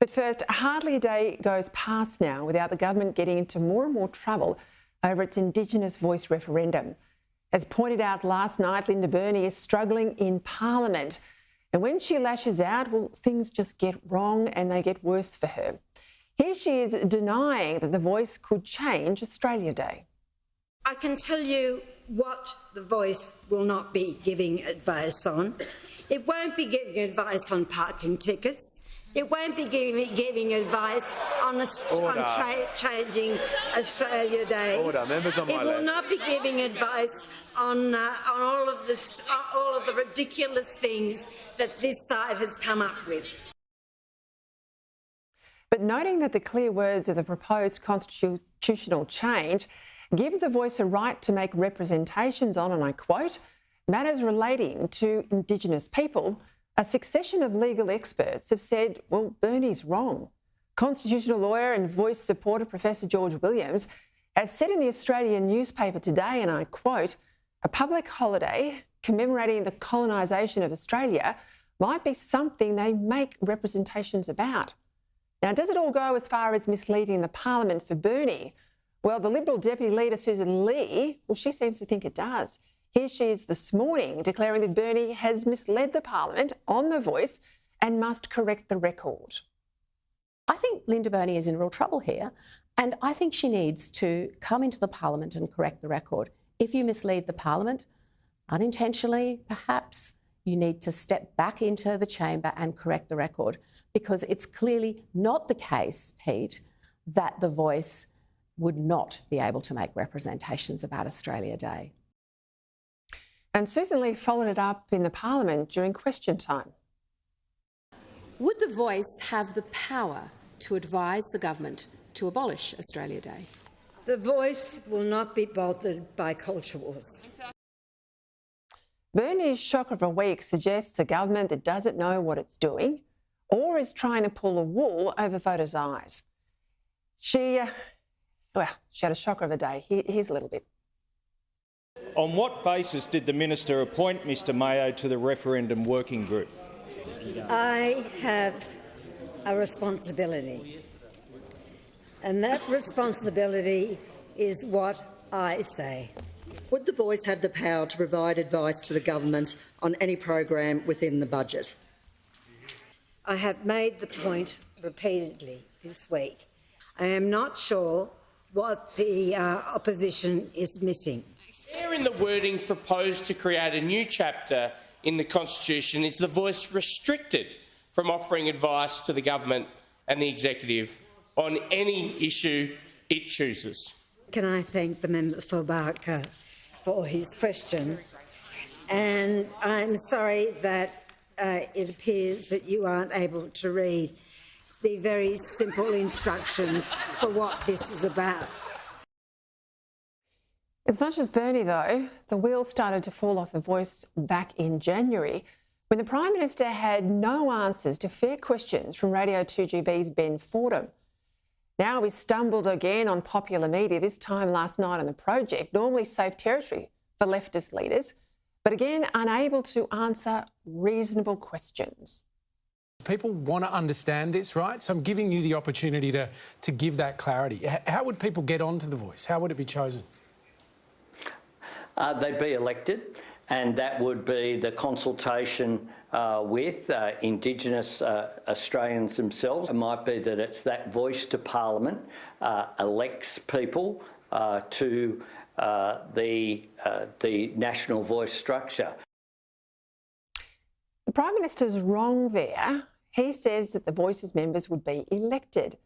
But first, hardly a day goes past now without the government getting into more and more trouble over its Indigenous voice referendum. As pointed out last night, Linda Burney is struggling in Parliament. And when she lashes out, well, things just get wrong and they get worse for her. Here she is denying that the voice could change Australia Day. I can tell you what the voice will not be giving advice on. It won't be giving advice on parking tickets. It won't be giving advice on changing Australia Day. Order, members on my left. It will not be giving advice on all of the ridiculous things that this side has come up with. But noting that the clear words of the proposed constitutional change give the voice a right to make representations on, and I quote, matters relating to Indigenous people, a succession of legal experts have said, well, Burney's wrong. Constitutional lawyer and voice supporter Professor George Williams has said in the Australian newspaper today, and I quote, a public holiday commemorating the colonisation of Australia might be something they make representations about. Now, does it all go as far as misleading the Parliament for Burney? Well, the Liberal Deputy Leader, Susan Lee, well, she seems to think it does. Here she is this morning declaring that Burney has misled the Parliament on the voice and must correct the record. I think Linda Burney is in real trouble here, and I think she needs to come into the Parliament and correct the record. If you mislead the Parliament, unintentionally perhaps, you need to step back into the chamber and correct the record, because it's clearly not the case, Pete, that the voice would not be able to make representations about Australia Day. And Susan Lee followed it up in the Parliament during question time. Would the voice have the power to advise the government to abolish Australia Day? The voice will not be bothered by culture wars. Burney's shock of a week suggests a government that doesn't know what it's doing or is trying to pull a wool over voters' eyes. She had a shocker of a day. Here's a little bit. On what basis did the minister appoint Mr Mayo to the referendum working group? I have a responsibility, and that responsibility is what I say. Would the voice have the power to provide advice to the government on any program within the budget? I have made the point repeatedly this week. I am not sure what the opposition is missing. Where in the wording proposed to create a new chapter in the Constitution is the voice restricted from offering advice to the government and the executive on any issue it chooses? Can I thank the member for Barker for his question? And I'm sorry that it appears that you aren't able to read the very simple instructions for what this is about. It's not just Burney, though. The wheels started to fall off the voice back in January when the Prime Minister had no answers to fair questions from Radio 2GB's Ben Fordham. Now we stumbled again on popular media, this time last night on The Project, normally safe territory for leftist leaders, but again unable to answer reasonable questions. People want to understand this, right? So I'm giving you the opportunity to give that clarity. How would people get onto the voice? How would it be chosen? They'd be elected, and that would be the consultation with Indigenous Australians themselves. It might be that it's that voice to Parliament elects people to the national voice structure. The Prime Minister's wrong there. He says that the Voice's members would be elected.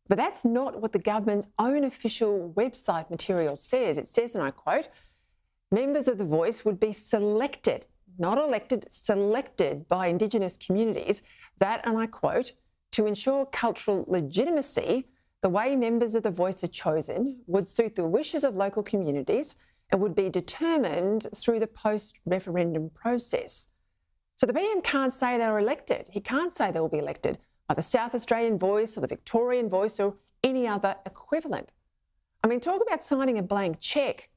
But that's not what the government's own official website material says. It says, and I quote, members of the Voice would be selected, not elected, selected by Indigenous communities that, and I quote, to ensure cultural legitimacy, the way members of the Voice are chosen would suit the wishes of local communities and would be determined through the post-referendum process. So the PM can't say they were elected. He can't say they will be elected by the South Australian Voice or the Victorian Voice or any other equivalent. I mean, talk about signing a blank cheque.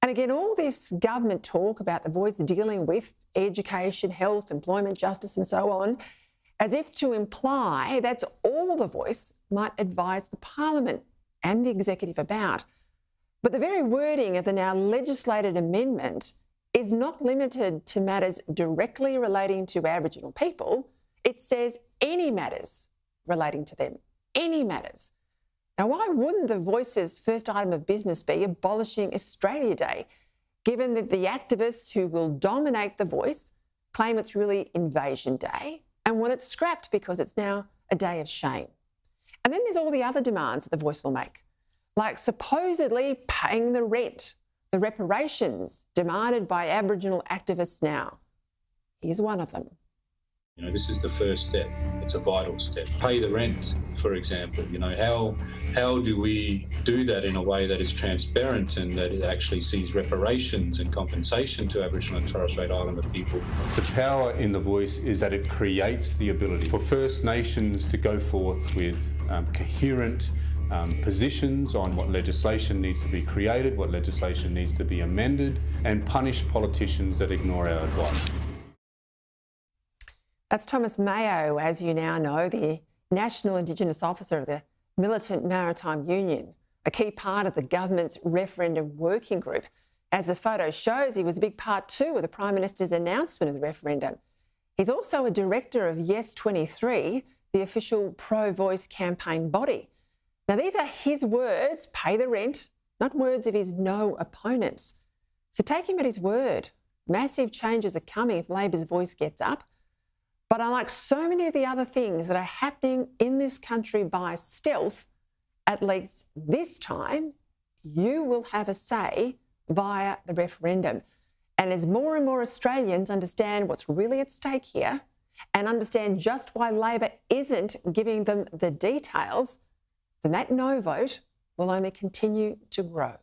And again, all this government talk about the Voice dealing with education, health, employment, justice and so on, as if to imply that's all the Voice might advise the Parliament and the Executive about. But the very wording of the now legislated amendment is not limited to matters directly relating to Aboriginal people. It says any matters relating to them, any matters. Now, why wouldn't the Voice's first item of business be abolishing Australia Day, given that the activists who will dominate the Voice claim it's really Invasion Day and want it scrapped because it's now a day of shame? And then there's all the other demands that the Voice will make, like supposedly paying the rent, the reparations demanded by Aboriginal activists now. Here's one of them. You know, this is the first step. It's a vital step. Pay the rent, for example. You know, how do we do that in a way that is transparent and that it actually sees reparations and compensation to Aboriginal and Torres Strait Islander people? The power in the Voice is that it creates the ability for First Nations to go forth with coherent positions on what legislation needs to be created, what legislation needs to be amended, and punish politicians that ignore our advice. That's Thomas Mayo, as you now know, the National Indigenous Officer of the Militant Maritime Union, a key part of the government's referendum working group. As the photo shows, he was a big part too of the Prime Minister's announcement of the referendum. He's also a director of Yes 23, the official pro-Voice campaign body. Now, these are his words, pay the rent, not words of his no opponents. So take him at his word. Massive changes are coming if Labor's Voice gets up. But unlike so many of the other things that are happening in this country by stealth, at least this time, you will have a say via the referendum. And as more and more Australians understand what's really at stake here and understand just why Labor isn't giving them the details, then that no vote will only continue to grow.